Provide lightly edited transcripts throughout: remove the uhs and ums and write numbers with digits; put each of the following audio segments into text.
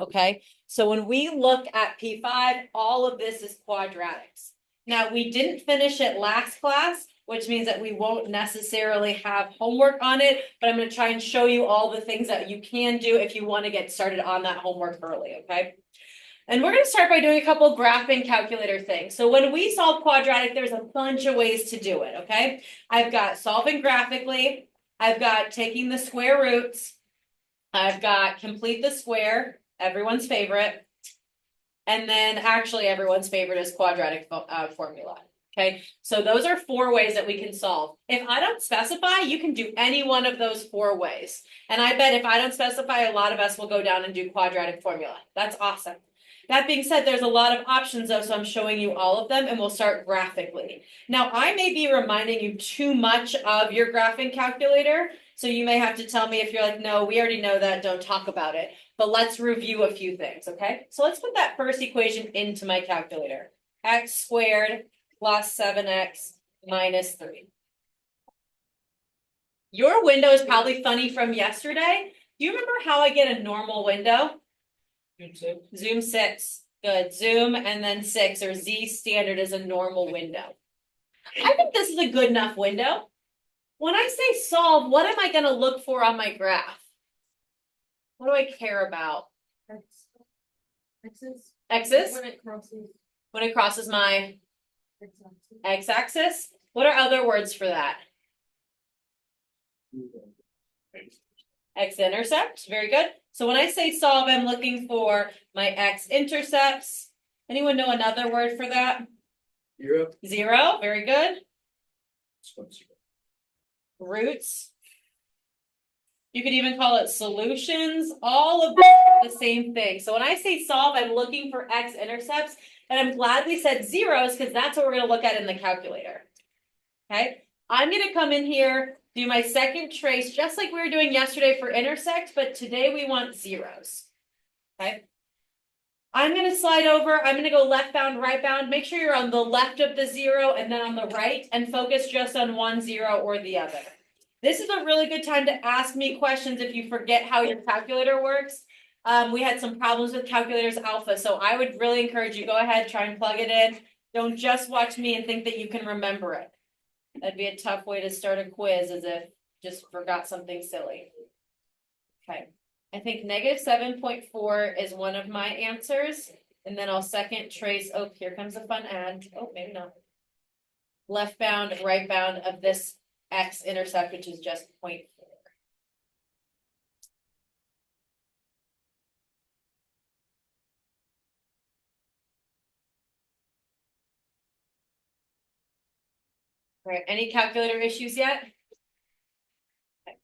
okay? So when we look at P5, all of this is quadratics. Now, we didn't finish it last class, which means that we won't necessarily have homework on it, but I'm going to try and show you all the things that you can do if you want to get started on that homework early, okay? And we're going to start by doing a couple graphing calculator things. So when we solve quadratic, there's a bunch of ways to do it, okay? I've got solving graphically, I've got taking the square roots, I've got complete the square, everyone's favorite, and then actually everyone's favorite is quadratic formula. Okay, so those are 4 ways that we can solve. If I don't specify, you can do any one of those 4 ways. And I bet if I don't specify, a lot of us will go down and do quadratic formula. That's awesome. That being said, there's a lot of options though, so I'm showing you all of them and we'll start graphically. Now, I may be reminding you too much of your graphing calculator, so you may have to tell me if you're like, no, we already know that, don't talk about it. But let's review a few things, okay? So let's put that first equation into my calculator. X squared plus 7x minus 3. Your window is probably funny from yesterday. Do you remember how I get a normal window? Zoom 6. Zoom 6. Good. Zoom and then 6, or Z standard, is a normal window. I think this is a good enough window. When I say solve, what am I going to look for on my graph? What do I care about? X's. X's? When it crosses. When it crosses my X-axis. x-axis? What are other words for that? X-intercept. Very good. So when I say solve, I'm looking for my x-intercepts. Anyone know another word for that? 0. 0. Very good. Roots. You could even call it solutions. All of the same thing. So when I say solve, I'm looking for x-intercepts. And I'm glad we said zeros because that's what we're going to look at in the calculator. Okay. I'm going to come in here, do my second trace, just like we were doing yesterday for intersect, but today we want zeros. Okay. I'm going to slide over. I'm going to go left bound, right bound. Make sure you're on the left of the 0 and then on the right, and focus just on one 0 or the other. This is a really good time to ask me questions if you forget how your calculator works. We had some problems with calculators alpha, so I would really encourage you, go ahead, try and plug it in. Don't just watch me and think that you can remember it. That'd be a tough way to start a quiz, as if just forgot something silly. Okay, I think negative 7.4 is one of my answers. And then I'll second trace, oh, here comes a fun ad. Oh, maybe not. Left bound, right bound of this x-intercept, which is just 0.4. All right, any calculator issues yet? Okay.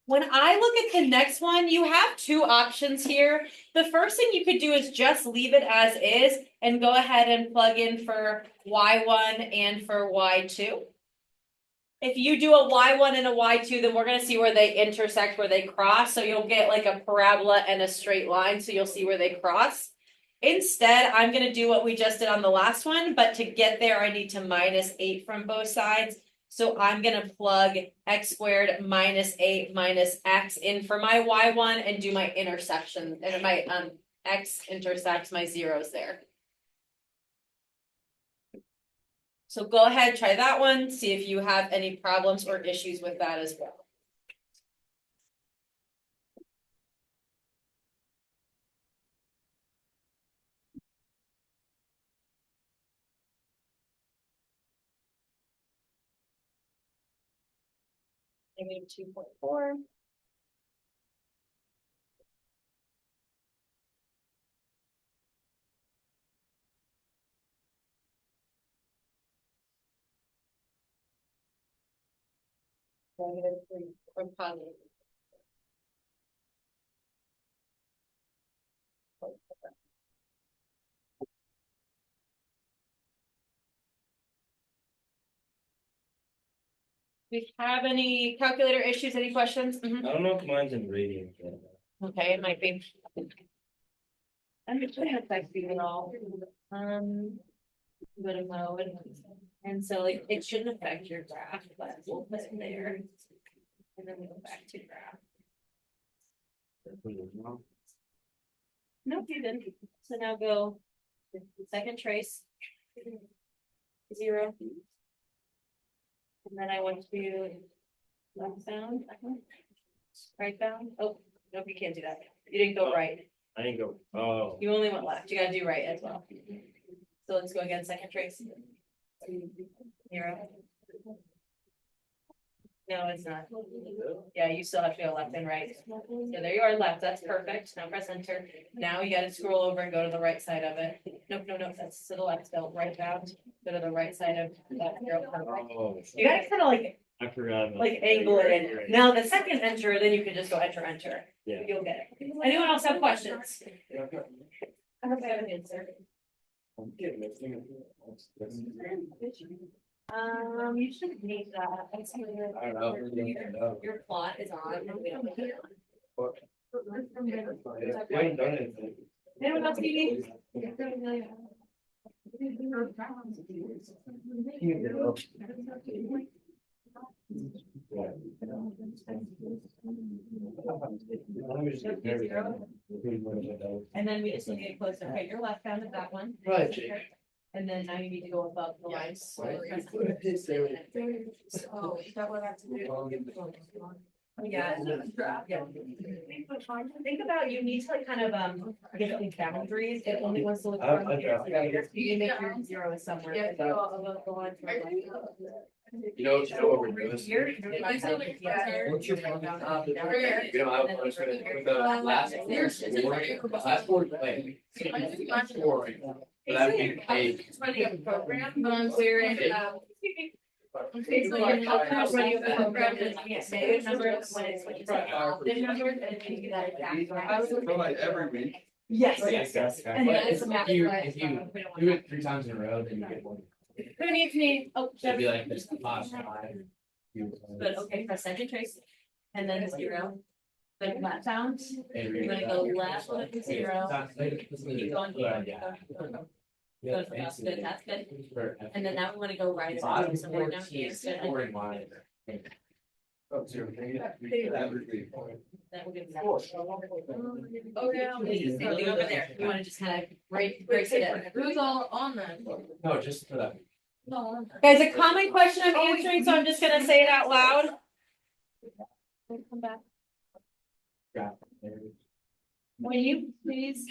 When I look at the next one, you have 2 options here. The first thing you could do is just leave it as is and go ahead and plug in for y1 and for y2. If you do a y1 and a y2, then we're going to see where they intersect, where they cross. So you'll get like a parabola and a straight line. So you'll see where they cross. Instead, I'm going to do what we just did on the last one. But to get there, I need to minus 8 from both sides. So I'm going to plug x squared minus 8 minus x in for my y1 and do my intersection. And my x intersects my zeros there. So go ahead, try that one, see if you have any problems or issues with that as well. Negative 2.4. Negative 3 or positive. Do we have any calculator issues, any questions? I don't know if mine's in radians. Okay, it might be. I'm just going to affect you at all. Go to mode. And so like it shouldn't affect your graph, but we'll put it there. And then we go back to graph. Nope, you didn't. So now go second trace. 0. And then I want to left bound, right bound. Oh, nope, you can't do that. You didn't go right. I didn't go, oh. You only went left. You gotta do right as well. So let's go again, second trace. 0. No, it's not. Yeah, you still have to go left and right. So there you are, left. That's perfect. Now press enter. Now you gotta scroll over and go to the right side of it. Nope, no, no, that's to the left. Go right bound. Go to the right side of that arrow. Perfect. Oh, You gotta kind of I forgot about. like angle it in. Now the second enter, then you can just go enter, enter. Yeah. You'll get it. Anyone else have questions? I hope I have an answer. You should need that. I don't know. Your plot is on. We don't need it. We haven't done anything. Anyone else need? And then we just need to get closer. Okay, your left bound at that one. Right, Jake. And then now you need to go above the line. Right. Oh, is that what I have to do? Yeah. Yeah. Think about, you need to like kind of, get these boundaries, it only wants to look. I- You make your 0 somewhere. You know what we're doing? What's your? What's your plan? You know, I was gonna put the last four play. Scoring. But I mean, Running a program, where it, okay, so you're not running a program, and you can't say the numbers when it's like the numbers, and you do that exactly. for like every week. Yes. And then it's a math class, If you we don't do want it 3 times in a row, then you get one. Who needs me? Oh, It'd be like this last time. But okay, press second trace, and then 0. Then flat bound, you're gonna go left with the 0. Keep going, Go to that's good, that's good. And then now we wanna go right. Somewhere down here. So then that will give that. Oh, yeah. Anything over there, you wanna just kind of break it in. Who's all on that? No, just for that. No. Guys, a common question I'm answering, so I'm just gonna say it out loud. Come back. Will you please?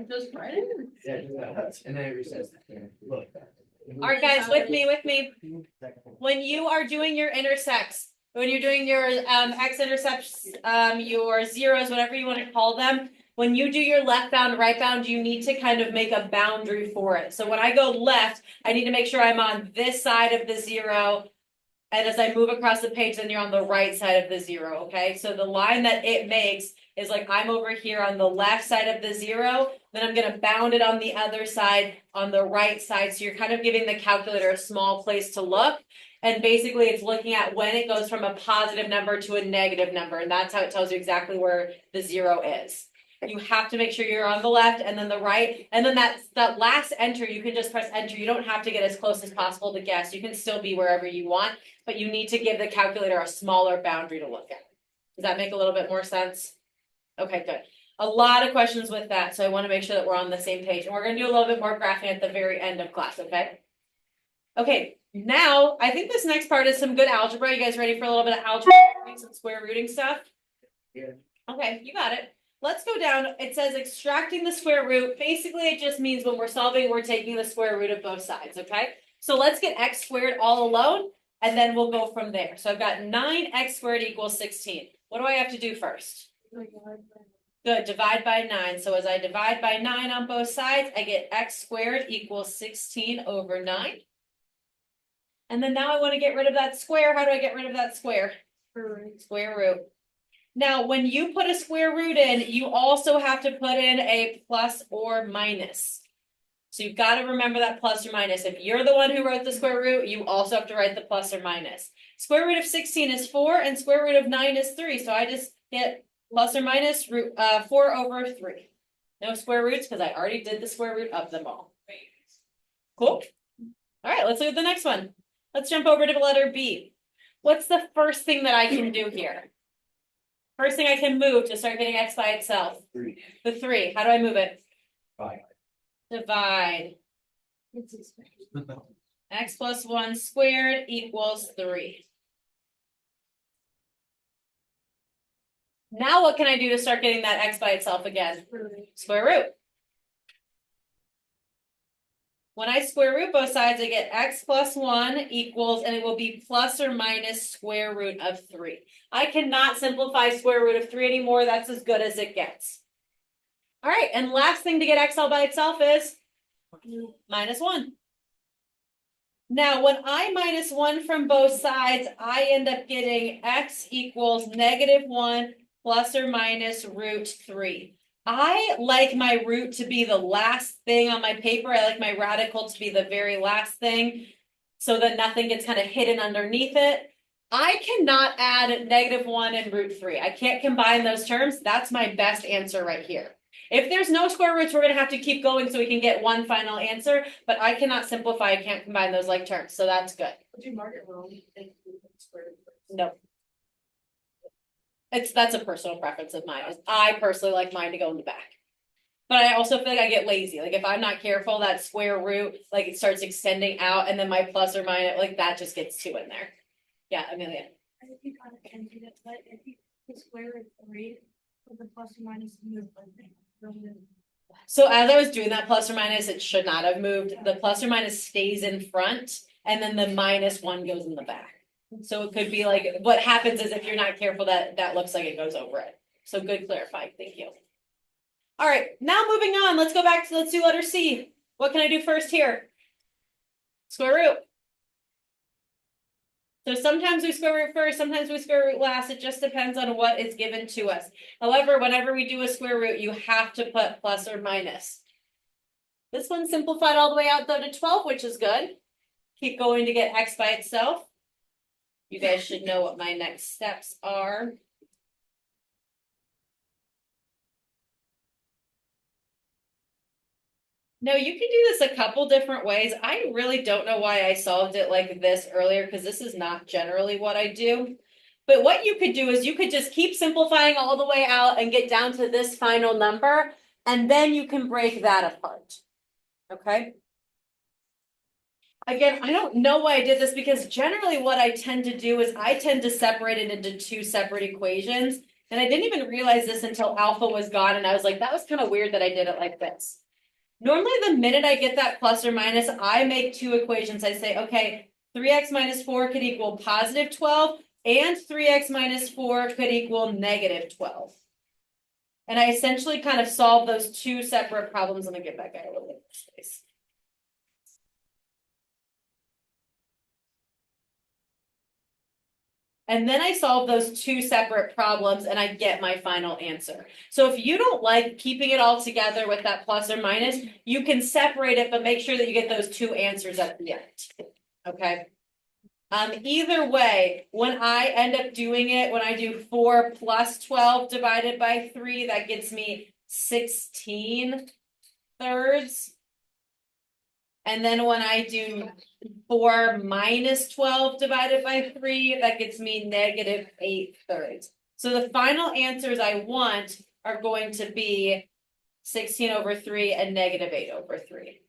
Just write it. Yeah, do that. And then it resets. Look. All right, guys, with me. When you are doing your intersects, when you're doing your x-intercepts, your zeros, whatever you want to call them, when you do your left bound, right bound, you need to kind of make a boundary for it. So when I go left, I need to make sure I'm on this side of the 0. And as I move across the page, then you're on the right side of the 0, okay? So the line that it makes is like I'm over here on the left side of the 0, then I'm gonna bound it on the other side, on the right side. So you're kind of giving the calculator a small place to look. And basically it's looking at when it goes from a positive number to a negative number. And that's how it tells you exactly where the 0 is. You have to make sure you're on the left and then the right. And then that last enter, you can just press enter. You don't have to get as close as possible to guess. You can still be wherever you want, but you need to give the calculator a smaller boundary to look at. Does that make a little bit more sense? Okay, good. A lot of questions with that, so I want to make sure that we're on the same page. And we're going to do a little bit more graphing at the very end of class, okay? Okay, now I think this next part is some good algebra. You guys ready for a little bit of algebra, some square rooting stuff? Yeah. Okay, you got it. Let's go down. It says extracting the square root. Basically, it just means when we're solving, we're taking the square root of both sides, okay? So let's get x squared all alone, and then we'll go from there. So I've got 9x squared equals 16. What do I have to do first? Good, divide by 9. So as I divide by 9 on both sides, I get x squared equals 16 over 9. And then now I want to get rid of that square. How do I get rid of that square? Square root. Now, when you put a square root in, you also have to put in a plus or minus. So you've got to remember that plus or minus. If you're the one who wrote the square root, you also have to write the plus or minus. Square root of 16 is 4 and square root of 9 is 3. So I just get plus or minus 4 over 3. No square roots because I already did the square root of them all. Cool. All right, let's look at the next one. Let's jump over to the letter B. What's the first thing that I can do here? First thing I can move to start getting x by itself. Three. The 3. How do I move it? 5. Divide. X plus 1 squared equals 3. Now what can I do to start getting that x by itself again? Square root. When I square root both sides, I get x plus 1 equals, and it will be plus or minus square root of 3. I cannot simplify square root of 3 anymore. That's as good as it gets. All right, and last thing to get x all by itself is minus 1. Now, when I minus 1 from both sides, I end up getting x equals -1 plus or minus root 3. I like my root to be the last thing on my paper. I like my radical to be the very last thing so that nothing gets kind of hidden underneath it. I cannot add -1 and root 3. I can't combine those terms. That's my best answer right here. If there's no square roots, we're going to have to keep going so we can get one final answer, but I cannot simplify. I can't combine those like terms, so that's good. Would you mark it wrong? No. That's a personal preference of mine. I personally like mine to go in the back. But I also feel like I get lazy. Like if I'm not careful, that square root, like it starts extending out and then my plus or minus, like that just gets 2 in there. Yeah, Amelia. I think you kind of can do that, but if you the square root of 3 with the plus or minus move, I think. So as I was doing that plus or minus, it should not have moved. The plus or minus stays in front and then the -1 goes in the back. So it could be like, what happens is if you're not careful, that looks like it goes over it. So good clarifying, thank you. All right, now moving on, let's do letter C. What can I do first here? Square root. So sometimes we square root first, sometimes we square root last. It just depends on what is given to us. However, whenever we do a square root, you have to put plus or minus. This one simplified all the way out though to 12, which is good. Keep going to get x by itself. You guys should know what my next steps are. Now you can do this a couple different ways. I really don't know why I solved it like this earlier because this is not generally what I do. But what you could do is you could just keep simplifying all the way out and get down to this final number, and then you can break that apart. Okay? Again, I don't know why I did this because generally what I tend to do is I tend to separate it into 2 separate equations. And I didn't even realize this until alpha was gone. And I was like, that was kind of weird that I did it like this. Normally, the minute I get that plus or minus, I make 2 equations. I say, okay, 3x minus 4 could equal positive 12, and 3x minus 4 could equal negative 12. And I essentially kind of solve those 2 separate problems. Let me get back out a little bit more space. And then I solve those 2 separate problems and I get my final answer. So if you don't like keeping it all together with that plus or minus, you can separate it, but make sure that you get those 2 answers at the end. Okay. Either way, when I end up doing it, when I do 4 plus 12 divided by 3, that gets me 16 thirds. And then when I do 4 minus 12 divided by 3, that gets me negative 8 thirds. So the final answers I want are going to be 16 over 3 and negative 8 over 3.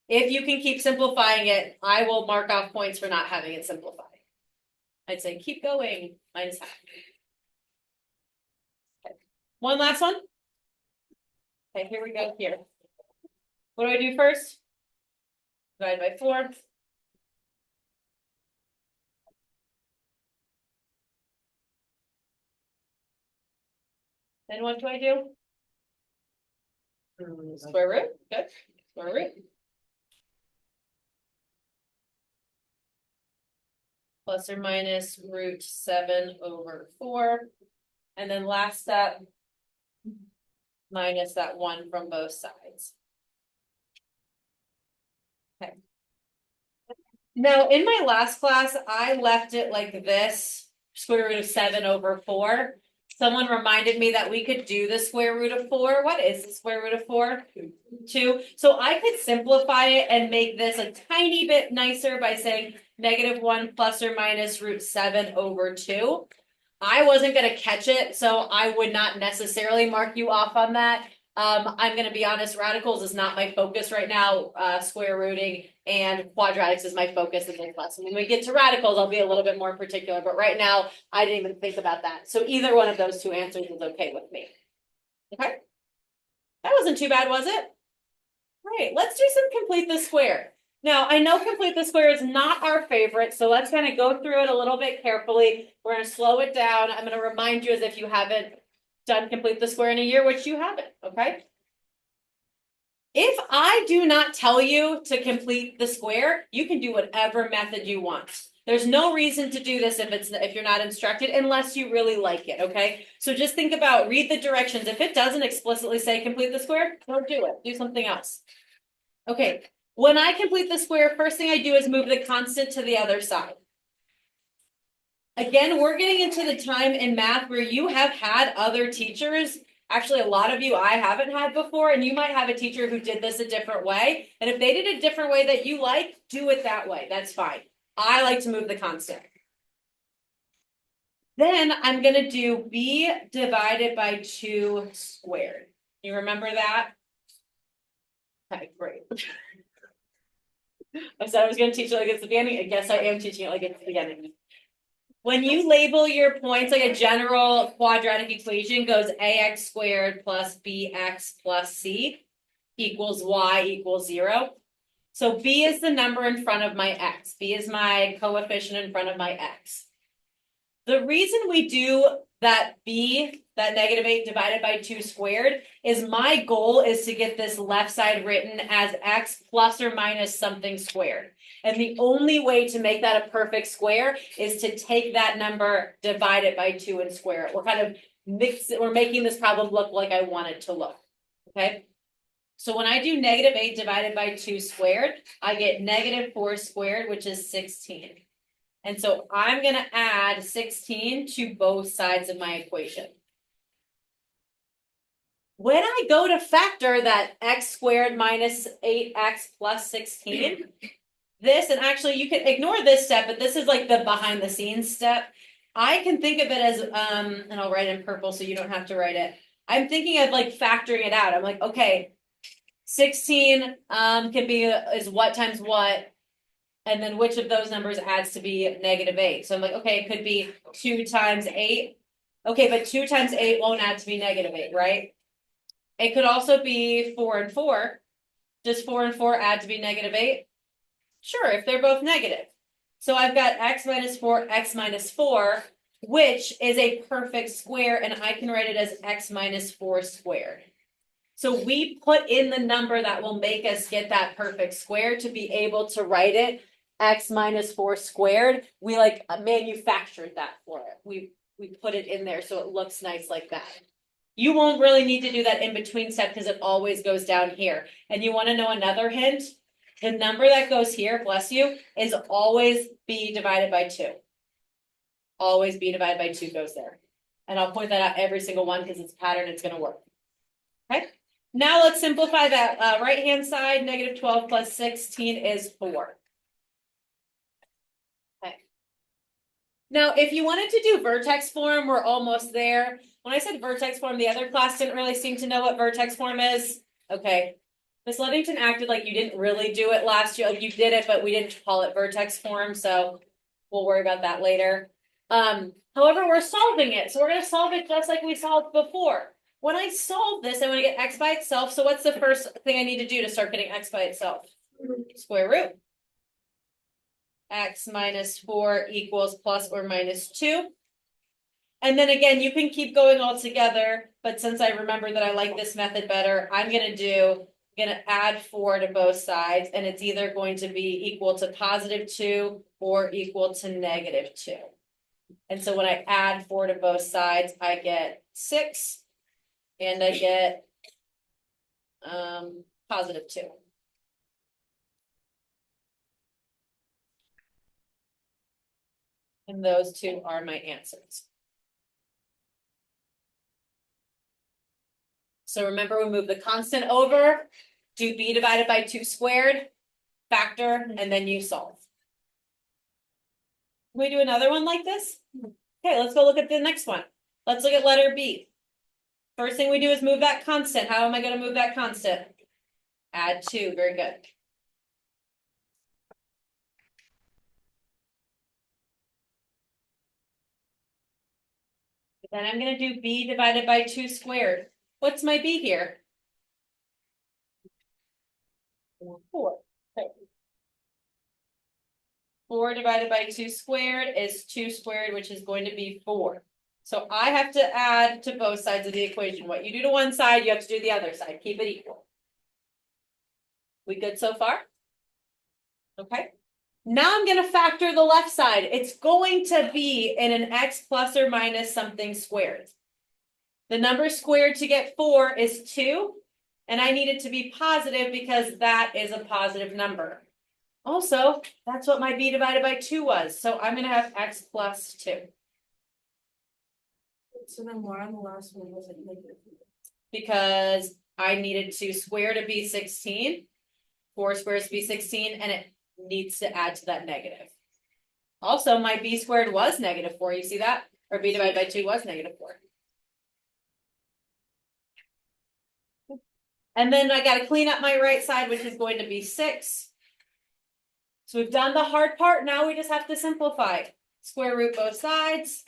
If you can keep simplifying it, I will mark off points for not having it simplified. I'd say keep going, minus half. Okay. One last one. Okay, here we go here. What do I do first? Divide by 4. Then what do I do? Square root. Good. Square root. Plus or minus root 7 over 4. And then last step, minus that 1 from both sides. Okay. Now, in my last class, I left it like this, square root of 7 over 4. Someone reminded me that we could do the square root of 4. What is the square root of 4? 2. So I could simplify it and make this a tiny bit nicer by saying -1 plus or minus root 7 over 2. I wasn't gonna catch it, so I would not necessarily mark you off on that. I'm gonna be honest, radicals is not my focus right now. Square rooting and quadratics is my focus in this lesson. When we get to radicals, I'll be a little bit more particular, but right now, I didn't even think about that. So either one of those two answers is okay with me. Okay? That wasn't too bad, was it? Right, let's do some complete the square. Now, I know complete the square is not our favorite, so let's kind of go through it a little bit carefully. We're going to slow it down. I'm going to remind you as if you haven't done complete the square in a year, which you haven't, okay? If I do not tell you to complete the square, you can do whatever method you want. There's no reason to do this if you're not instructed unless you really like it, okay? So just think about, read the directions. If it doesn't explicitly say complete the square, don't do it. Do something else. Okay, when I complete the square, first thing I do is move the constant to the other side. Again, we're getting into the time in math where you have had other teachers. Actually, a lot of you I haven't had before, and you might have a teacher who did this a different way. And if they did a different way that you like, do it that way. That's fine. I like to move the constant. Then I'm going to do b divided by 2 squared. You remember that? Okay, great. I said I was going to teach it like it's the beginning. I guess I am teaching it like it's the beginning. When you label your points, like a general quadratic equation goes ax squared plus bx plus c equals y equals 0. So b is the number in front of my x. B is my coefficient in front of my x. The reason we do that b, that -8 divided by 2 squared, is my goal is to get this left side written as x plus or minus something squared. And the only way to make that a perfect square is to take that number, divide it by 2 and square it. We're kind of we're making this problem look like I want it to look, okay? So when I do -8 divided by 2 squared, I get -4 squared, which is 16. And so I'm going to add 16 to both sides of my equation. When I go to factor that x squared minus 8x plus 16, this, and actually you can ignore this step, but this is like the behind the scenes step. I can think of it as, and I'll write in purple so you don't have to write it. I'm thinking of like factoring it out. I'm like, okay, 16 can be, is what times what? And then which of those numbers adds to be -8? So I'm like, okay, it could be 2 times 8. Okay, but 2 times 8 won't add to be -8, right? It could also be 4 and 4. Does 4 and 4 add to be -8? Sure, if they're both negative. So I've got x minus 4, x minus 4, which is a perfect square, and I can write it as x minus 4 squared. So we put in the number that will make us get that perfect square to be able to write it x minus 4 squared. We like manufactured that for it. We put it in there so it looks nice like that. You won't really need to do that in between step because it always goes down here. And you want to know another hint? The number that goes here, bless you, is always b divided by 2. Always b divided by 2 goes there. And I'll point that out every single one because it's a pattern, it's going to work. Okay? Now let's simplify that right-hand side. -12 plus 16 is 4. Okay. Now, if you wanted to do vertex form, we're almost there. When I said vertex form, the other class didn't really seem to know what vertex form is. Okay. Miss Ludington acted like you didn't really do it last year. Like you did it, but we didn't call it vertex form, so we'll worry about that later. However, we're solving it. So we're going to solve it just like we solved before. When I solve this, I want to get x by itself. So what's the first thing I need to do to start getting x by itself? Square root. X minus 4 equals plus or minus 2. And then again, you can keep going all together. But since I remember that I like this method better, I'm going to add 4 to both sides. And it's either going to be equal to +2 or equal to -2. And so when I add 4 to both sides, I get 6. And I get +2. And those two are my answers. So remember, we move the constant over, do b divided by 2 squared, factor, and then you solve. Can we do another one like this? Okay, let's go look at the next one. Let's look at letter B. First thing we do is move that constant. How am I gonna move that constant? Add 2, very good. Then I'm gonna do b divided by 2 squared. What's my b here? 4. Okay. 4 divided by 2 squared is 2 squared, which is going to be 4. So I have to add to both sides of the equation. What you do to one side, you have to do the other side. Keep it equal. We good so far? Okay. Now I'm going to factor the left side. It's going to be in an x plus or minus something squared. The number squared to get 4 is 2, and I need it to be positive because that is a positive number. Also, that's what my b divided by 2 was, so I'm going to have x plus 2. So then why on the last one was it negative? Because I needed to square to be 16, 4 squares to be 16, and it needs to add to that negative. Also, my b squared was negative 4, you see that? Or b divided by 2 was negative 4. And then I got to clean up my right side, which is going to be 6. So we've done the hard part, now we just have to simplify. Square root both sides.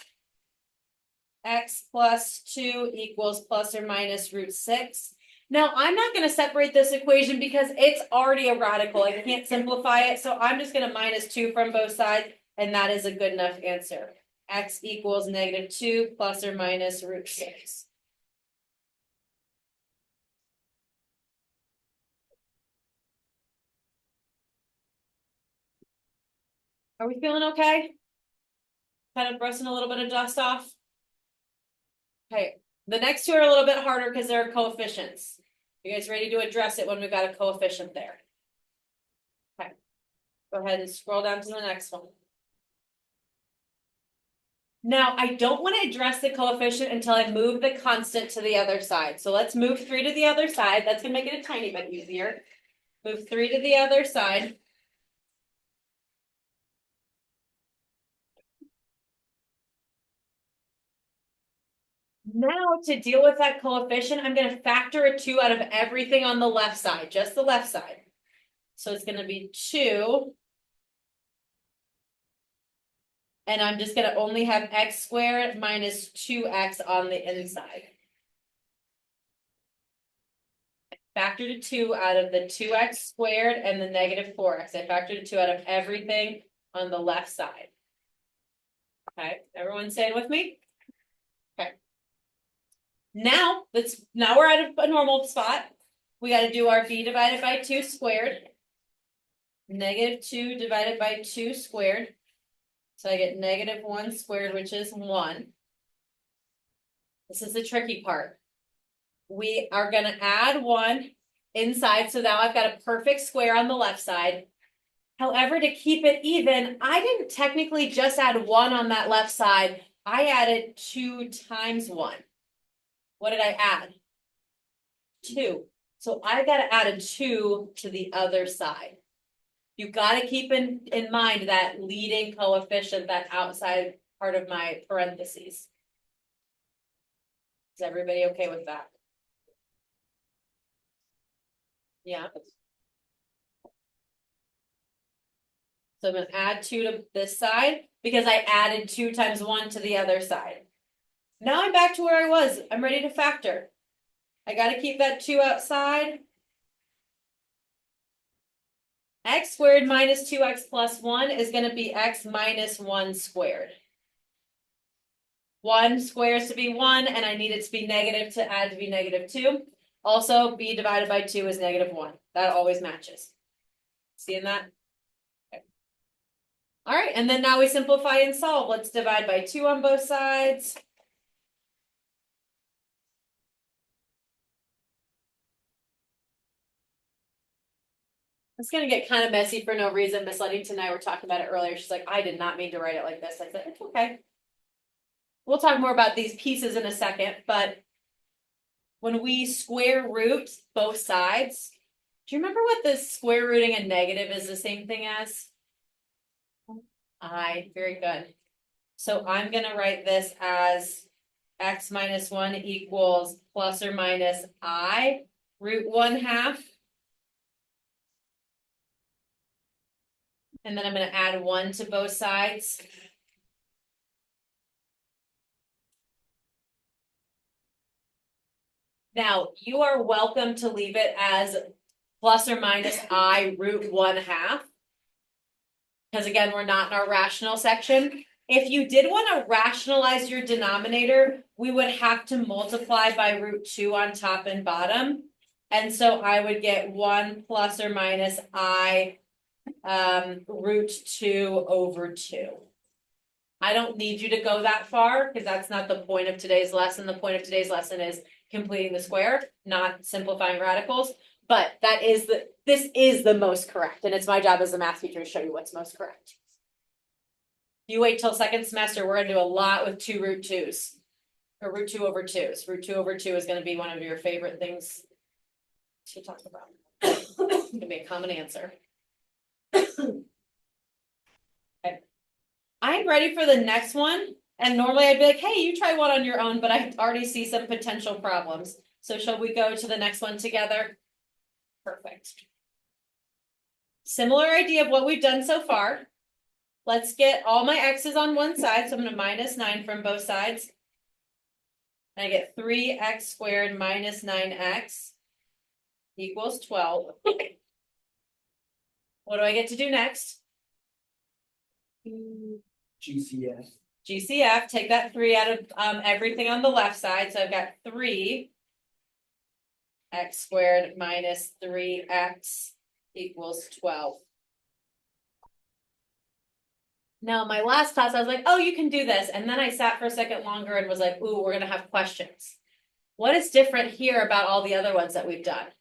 X plus 2 equals plus or minus root 6. Now, I'm not going to separate this equation because it's already a radical. I can't simplify it, so I'm just going to minus 2 from both sides, and that is a good enough answer. X equals negative 2 plus or minus root 6. Are we feeling okay? Kind of brushing a little bit of dust off? Okay, the next two are a little bit harder because they're coefficients. You guys ready to address it when we've got a coefficient there? Okay, go ahead and scroll down to the next one. Now, I don't want to address the coefficient until I move the constant to the other side. So let's move 3 to the other side. That's going to make it a tiny bit easier. Move 3 to the other side. Now, to deal with that coefficient, I'm going to factor a 2 out of everything on the left side, just the left side. So it's going to be 2. And I'm just going to only have x squared minus 2x on the inside. Factored a 2 out of the 2x squared and the negative 4x. I factored a 2 out of everything on the left side. Okay, everyone staying with me? Okay. Now we're at a normal spot. We got to do our b divided by 2 squared. Negative 2 divided by 2 squared. So I get negative 1 squared, which is 1. This is the tricky part. We are going to add 1 inside, so now I've got a perfect square on the left side. However, to keep it even, I didn't technically just add 1 on that left side. I added 2 times 1. What did I add? 2. So I got to add a 2 to the other side. You got to keep in mind that leading coefficient, that outside part of my parentheses. Is everybody okay with that? Yeah. So I'm going to add 2 to this side because I added 2 times 1 to the other side. Now I'm back to where I was. I'm ready to factor. I got to keep that 2 outside. X squared minus 2x plus 1 is going to be x minus 1 squared. 1 squares to be 1, and I need it to be negative to add to be negative 2. Also, b divided by 2 is negative 1. That always matches. Seeing that? Okay. All right, and then now we simplify and solve. Let's divide by 2 on both sides. It's going to get kind of messy for no reason. Miss Ludington and I were talking about it earlier. She's like, I did not mean to write it like this. I said, it's okay. We'll talk more about these pieces in a second, but when we square root both sides, do you remember what the square rooting a negative is the same thing as? I, very good. So I'm gonna write this as x minus 1 equals plus or minus I root 1/2. And then I'm gonna add 1 to both sides. Now, you are welcome to leave it as plus or minus I root 1/2. Because again, we're not in our rational section. If you did want to rationalize your denominator, we would have to multiply by root 2 on top and bottom. And so I would get 1 plus or minus I root 2 over 2. I don't need you to go that far because that's not the point of today's lesson. The point of today's lesson is completing the square, not simplifying radicals. But this is the most correct, and it's my job as a math teacher to show you what's most correct. You wait till second semester, we're gonna do a lot with 2 root 2s. Or root 2 over 2s. Root 2 over 2 is gonna be one of your favorite things to talk about. It's gonna be a common answer. Okay. I'm ready for the next one. And normally I'd be like, hey, you try one on your own, but I already see some potential problems. So shall we go to the next one together? Perfect. Similar idea of what we've done so far. Let's get all my x's on one side. So I'm going to minus 9 from both sides. And I get 3x squared minus 9x equals 12. What do I get to do next? GCF. GCF, take that 3 out of everything on the left side. So I've got 3x squared minus 3x equals 12. Now, my last class, I was like, oh, you can do this. And then I sat for a second longer and was like, ooh, we're going to have questions. What is different here about all the other ones that we've done?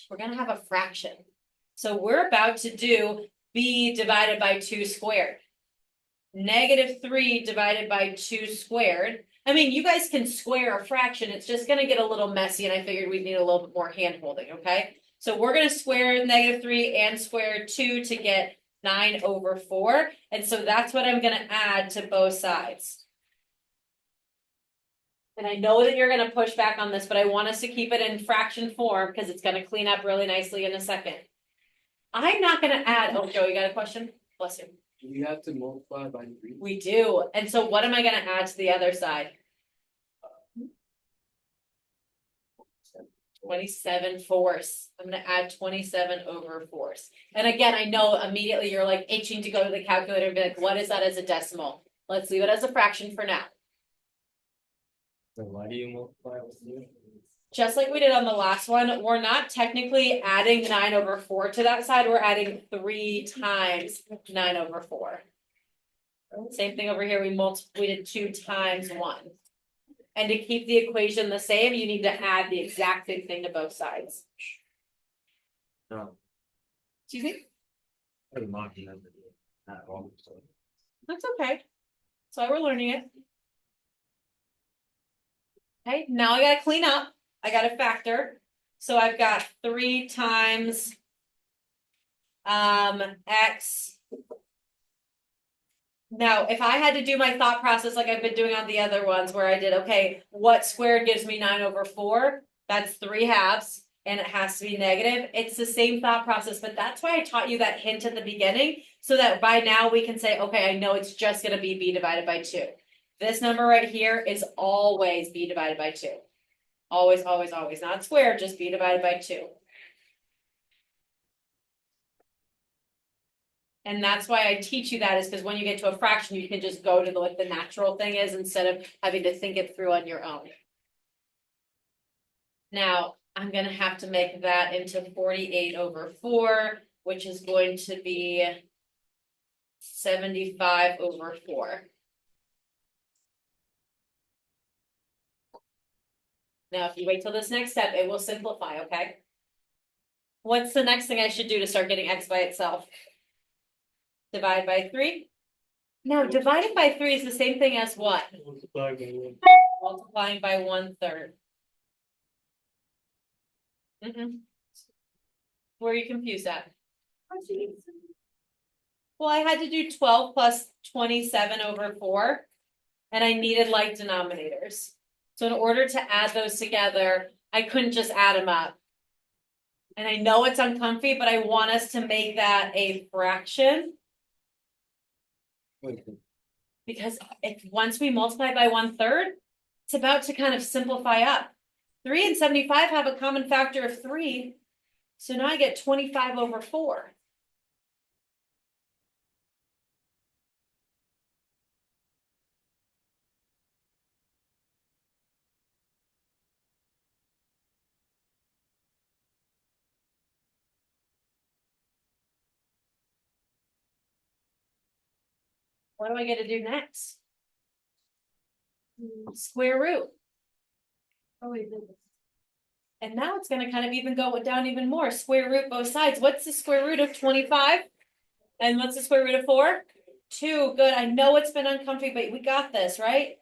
We're going to have a fraction. So we're about to do b divided by 2 squared. -3 divided by 2 squared. I mean, you guys can square a fraction. It's just going to get a little messy, and I figured we'd need a little bit more hand-holding, okay? So we're going to square -3 and square 2 to get 9 over 4. And so that's what I'm going to add to both sides. And I know that you're going to push back on this, but I want us to keep it in fraction form because it's going to clean up really nicely in a second. I'm not going to add, oh, Joe, you got a question? Bless you. Do we have to multiply by 3? We do. And so what am I going to add to the other side? 27 fourths. I'm going to add 27 over fourths. And again, I know immediately you're like itching to go to the calculator and be like, what is that as a decimal? Let's leave it as a fraction for now. So why do you multiply with 2? Just like we did on the last one, we're not technically adding 9 over 4 to that side. We're adding 3 times 9 over 4. Same thing over here. We did 2 times 1. And to keep the equation the same, you need to add the exact same thing to both sides. No. Excuse me? I'm not remember at all. So. That's okay. That's why we're learning it. Okay, now I gotta clean up. I gotta factor. So I've got 3 times x. Now, if I had to do my thought process like I've been doing on the other ones where I did, okay, what squared gives me 9 over 4? That's 3 halves, and it has to be negative. It's the same thought process, but that's why I taught you that hint at the beginning, so that by now we can say, okay, I know it's just going to be b divided by 2. This number right here is always b divided by 2. Always, always, always. Not squared, just b divided by 2. And that's why I teach you that, is because when you get to a fraction, you can just go to what the natural thing is instead of having to think it through on your own. Now, I'm going to have to make that into 48 over 4, which is going to be 75 over 4. Now, if you wait till this next step, it will simplify, okay? What's the next thing I should do to start getting x by itself? Divide by 3. Now, divided by 3 is the same thing as what? Multiplying by 1/3. Where are you confused at? Well, I had to do 12 plus 27 over 4, and I needed like denominators. So in order to add those together, I couldn't just add them up. And I know it's uncomfy, but I want us to make that a fraction. Because if once we multiply by 1/3, it's about to kind of simplify up. 3 and 75 have a common factor of 3. So now I get 25 over 4. What do I get to do next? Square root. Oh, wait. And now it's going to kind of even go down even more. Square root both sides. What's the square root of 25? And what's the square root of 4? 2. Good. I know it's been uncomfy, but we got this, right?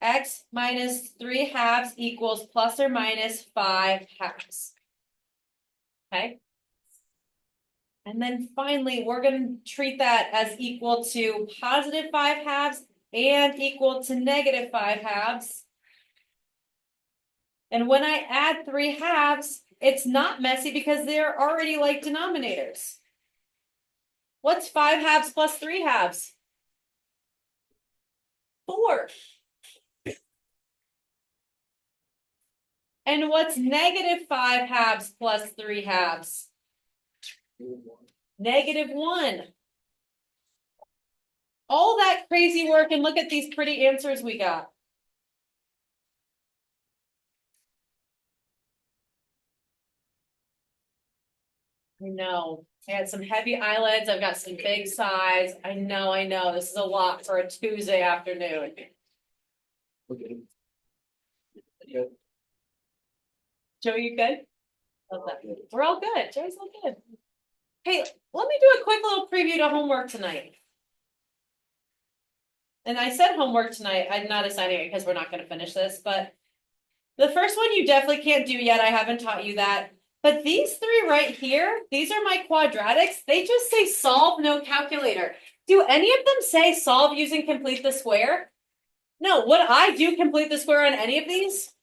X minus 3 halves equals plus or minus 5 halves. Okay. And then finally, we're going to treat that as equal to positive 5 halves and equal to negative 5 halves. And when I add 3 halves, it's not messy because they're already like denominators. What's 5 halves plus 3 halves? 4. And what's negative 5 halves plus 3 halves? Negative 1. All that crazy work, and look at these pretty answers we got. I know. I had some heavy eyelids. I've got some big size. I know. This is a lot for a Tuesday afternoon. Okay. Joe, you good? Love that. We're all good. Joe's all good. Hey, let me do a quick little preview to homework tonight. And I said homework tonight. I'm not assigning it because we're not going to finish this, but the first one you definitely can't do yet. I haven't taught you that. But these 3 right here, these are my quadratics. They just say solve, no calculator. Do any of them say solve using complete the square? No. Would I do complete the square on any of these?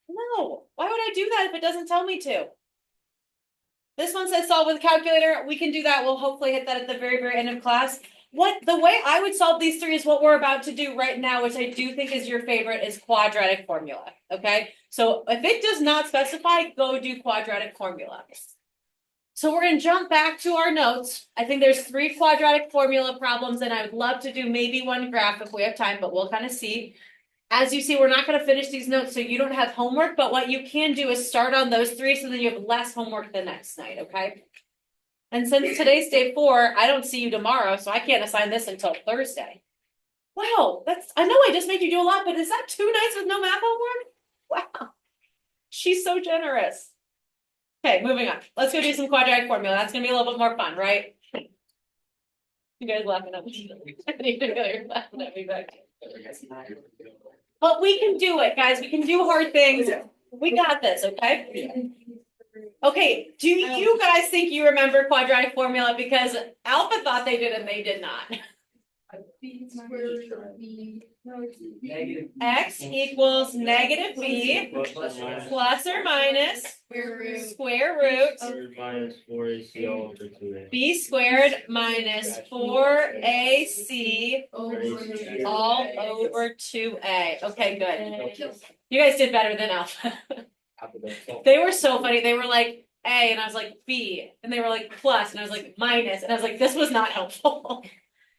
No. Why would I do that if it doesn't tell me to? This one says solve with a calculator. We can do that. We'll hopefully hit that at the very, very end of class. The way I would solve these 3 is what we're about to do right now, which I do think is your favorite, is quadratic formula. Okay. So if it does not specify, go do quadratic formula. So we're going to jump back to our notes. I think there's 3 quadratic formula problems, and I would love to do maybe one graph if we have time, but we'll kind of see. As you see, we're not going to finish these notes, so you don't have homework, but what you can do is start on those 3 so then you have less homework the next night, okay? And since today's day 4, I don't see you tomorrow, so I can't assign this until Thursday. Wow, I know I just made you do a lot, but is that 2 nights with no math homework? Wow, she's so generous. Okay, moving on. Let's go do some quadratic formula. That's gonna be a little bit more fun, right? You guys laughing at me. I need to know you're laughing at me back. But we can do it, guys. We can do hard things. We got this, okay? Okay, do you guys think you remember quadratic formula? Because Alpha thought they did and they did not. X equals negative b plus or minus square root minus 4ac all over 2a. b squared minus 4ac all over 2a. Okay, good. You guys did better than Alpha. They were so funny. They were like A, and I was like B, and they were like plus, and I was like minus, and I was like, this was not helpful.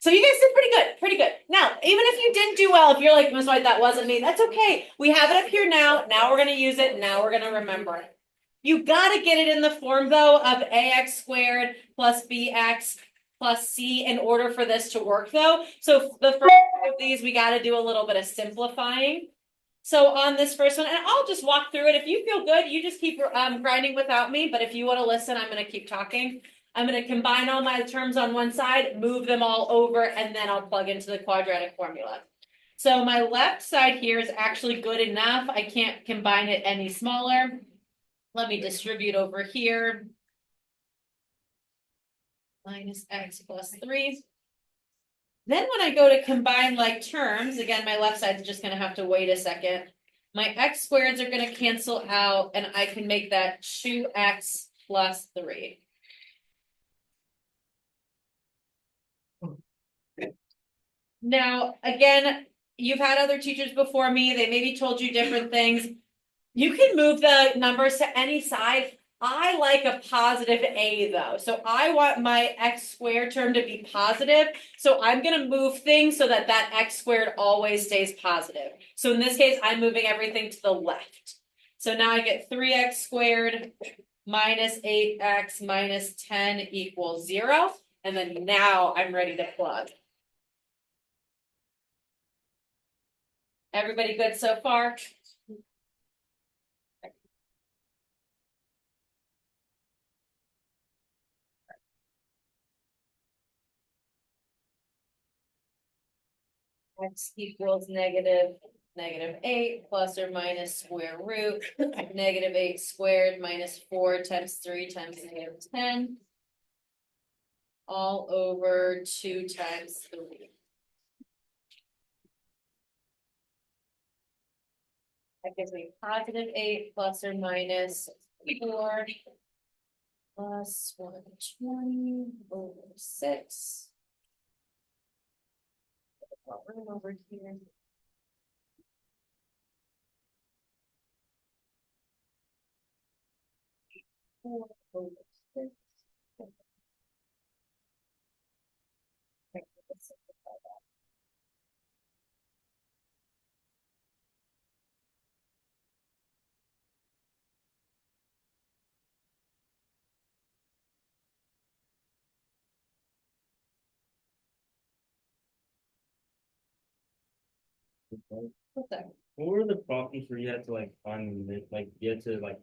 So you guys did pretty good, pretty good. Now, even if you didn't do well, if you're like, Miss White, that wasn't me, that's okay. We have it up here now. Now we're gonna use it. Now we're gonna remember it. You gotta get it in the form though of ax squared plus bx plus c in order for this to work though. So the first of these, we gotta do a little bit of simplifying. So on this first one, and I'll just walk through it. If you feel good, you just keep grinding without me. But if you want to listen, I'm going to keep talking. I'm going to combine all my terms on one side, move them all over, and then I'll plug into the quadratic formula. So my left side here is actually good enough. I can't combine it any smaller. Let me distribute over here. minus x plus 3. Then when I go to combine like terms, again, my left side's just gonna have to wait a second. My x squareds are gonna cancel out, and I can make that 2x plus 3. Now, again, you've had other teachers before me, they maybe told you different things. You can move the numbers to any side. I like a positive a though, so I want my x squared term to be positive. So I'm gonna move things so that that x squared always stays positive. So in this case, I'm moving everything to the left. So now I get 3x squared minus 8x minus 10 equals 0. And then now I'm ready to plug. Everybody good so far? X equals -8 plus or minus square root -8 squared minus 4 times 3 times -10 all over 2 times 3. That gives me +8 plus or minus 4 plus 120 over 6. Room over here. Four over 6. Okay, let's simplify that. What's that? What were the problems where you had to like find the like you had to like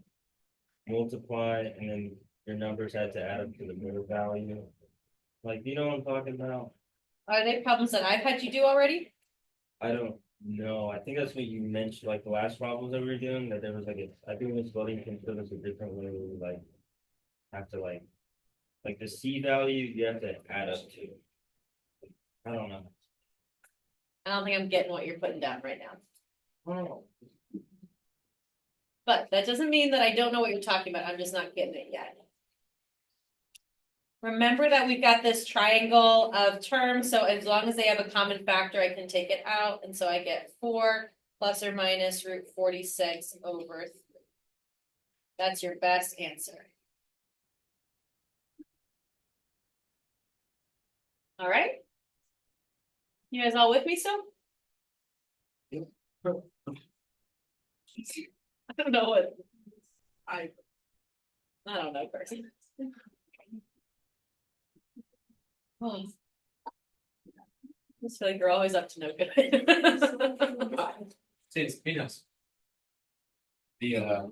multiply and then your numbers had to add up to the middle value? Like, you know what I'm talking about? Are they problems that I've had you do already? I don't know. I think that's what you mentioned, like the last problems that we were doing, that there was like I think Miss Buddington showed us a different way we like have to like the C value you have to add up to. I don't know. I don't think I'm getting what you're putting down right now. Oh. But that doesn't mean that I don't know what you're talking about. I'm just not getting it yet. Remember that we've got this triangle of terms, so as long as they have a common factor, I can take it out, and so I get 4 plus or minus root 46 over 3. That's your best answer. All right? You guys all with me still? I don't know what I don't know, person. Oh. I just feel like you're always up to no good. See, it's peanuts. The yeah.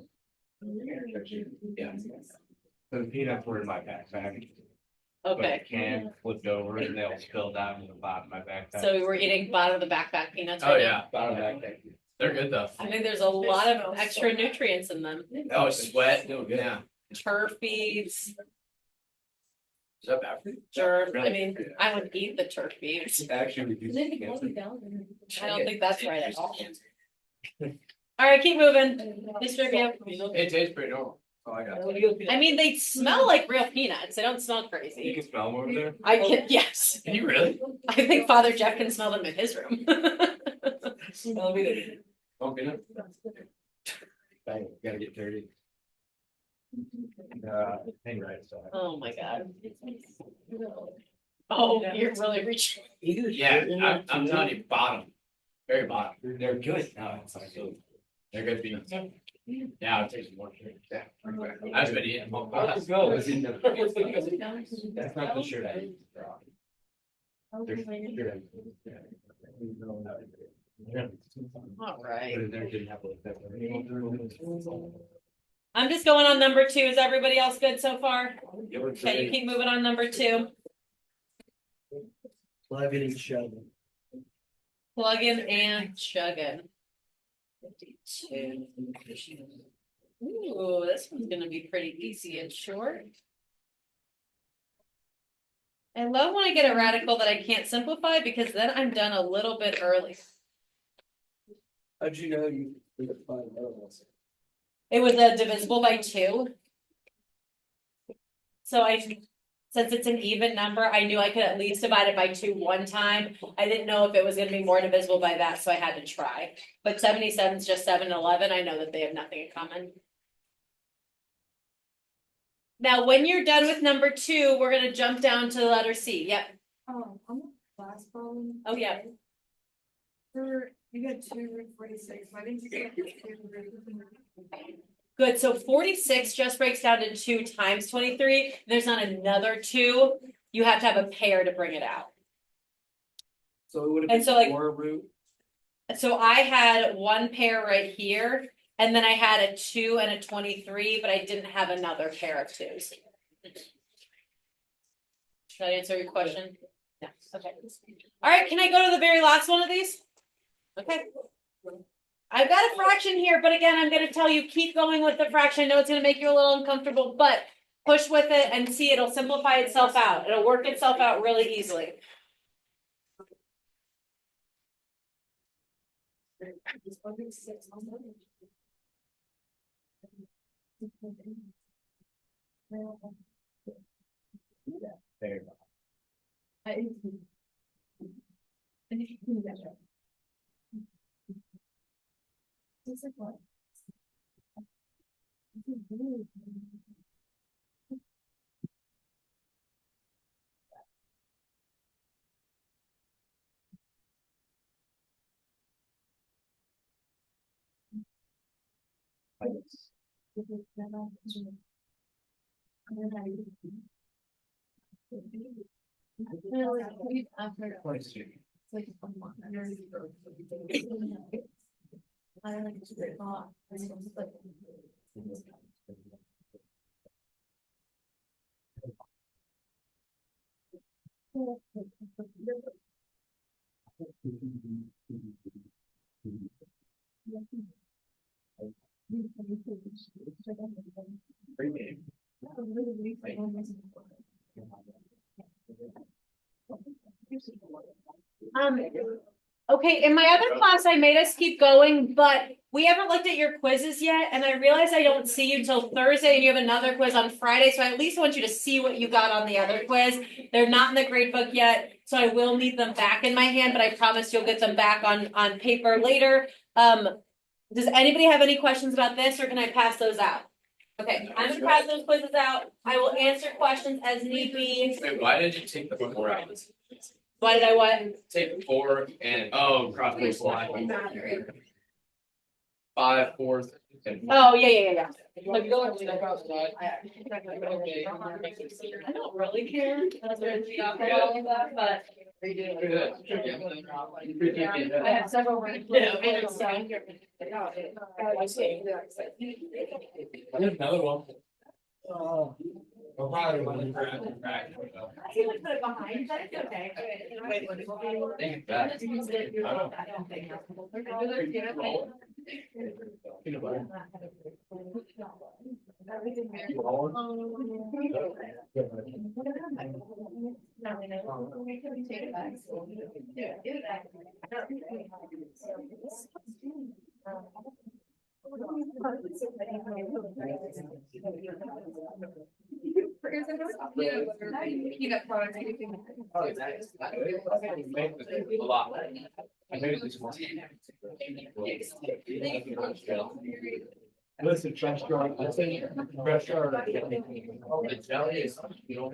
The peanuts were in my backpack. Okay, But can flipped over and they all spilled out in the bottom of my backpack. so we're eating bottom of the backpack peanuts Oh right yeah, Bottom of the backpack. they're good though. now. I think there's a lot of extra nutrients in them. Oh, sweat. Yeah. Turf beads, Is that bad for you? turf, I Really? mean, I would eat the turf beads. Actually reduces cancer. I don't think that's right at all. All right, keep moving. Distribute. It tastes pretty normal. Oh, I got it. I mean, they smell like real peanuts. They don't smell You crazy. can smell them over there. I can, yes. Can you really? I think Father Jeff can smell them in his room. Oh, peanut. Bang, gotta get dirty. Hang right, so. Oh my god. Oh, you're really reaching. Yeah, I'm telling you, bottom. Very bottom. They're good. No, it's not good. They're good peanuts. Yeah, it tastes more. Yeah. I've been eating. Let's go. It's in the- That's not the shirt I use. There's shirt I use. All right. But there didn't have like that. I'm just going on number 2. Is everybody else good so far? Yeah, we're Okay, you great. keep moving on number 2. Plug it and shove it. Plugging and chugging. 52. Ooh, this one's gonna be pretty easy and short. I love when I get a radical that I can't simplify because then I'm done a little bit early. How'd you know you? Couldn't find another one? It was a divisible by 2. So since it's an even number, I knew I could at least divide it by 2 one time. I didn't know if it was gonna be more divisible by that, so I had to try. But 77 is just 7 and 11. I know that they have nothing in common. Now, when you're done with number 2, we're gonna jump down to the letter C. Yep. On the last problem. Oh, yeah. You got 246, why didn't you get? Good. So 46 just breaks down to 2 times 23. There's not another 2. You have to have a pair to bring it out. So it would have And been so, like- 4 root. So I had 1 pair right here, and then I had a 2 and a 23, but I didn't have another pair of 2s. Did that answer your question? Yeah. Okay. All right. Can I go to the very last one of these? Okay. I've got a fraction here, but again, I'm going to tell you, keep going with the fraction. I know it's going to make you a little uncomfortable, but push with it and see, it'll simplify itself out. It'll work itself out really easily. There. Okay, in my other class, I made us keep going, but we haven't looked at your quizzes yet, and I realize I don't see you till Thursday, and you have another quiz on Friday, so I at least want you to see what you got on the other quiz. They're not in the grade book yet, so I will need them back in my hand, but I promise you'll get them back on paper later. Does anybody have any questions about this, or can I pass those out? Okay, I'm gonna pass those quizzes out. I will answer questions as need be. Wait, why did you take the 4 out? Why did I what? Take 4 and cross the line. 5, 4, and 4. Oh, yeah. I don't really care. All of that, but. I have several. Another one. I feel like put it behind, but it's okay. You got products. A lot. I made this one. Listen, fresh jar, I think, fresh jar. The jelly is, you know,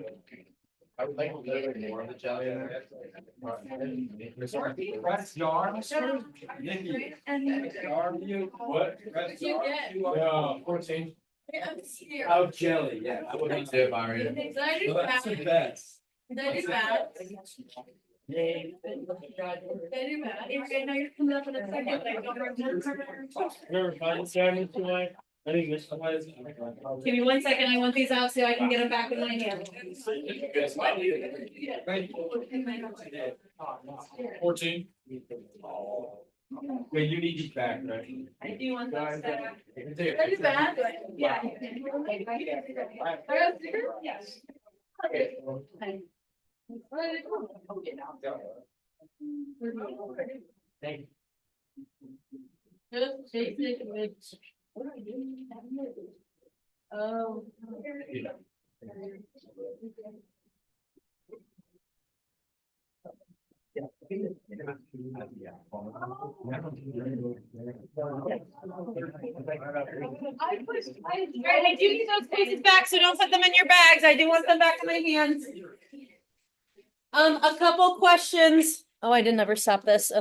I would like a little bit more of the jelly. Fresh jar. Nikki. Jar, you, what? Fresh jar? No, 14. Oh, jelly, yeah. I wouldn't do it, Byron. Well, that's the best. I didn't miss the ones. Give me 1 second, I want these out so I can get them back in my hand. 14. Wait, you need these back, right? I do want those back. That's bad, but yeah. Yes. Thank you. Just basic with. Oh. Right, I do need those pages back, so don't put them in your bags. I do want them back in my hands. A couple questions. Oh, I didn't ever stop this.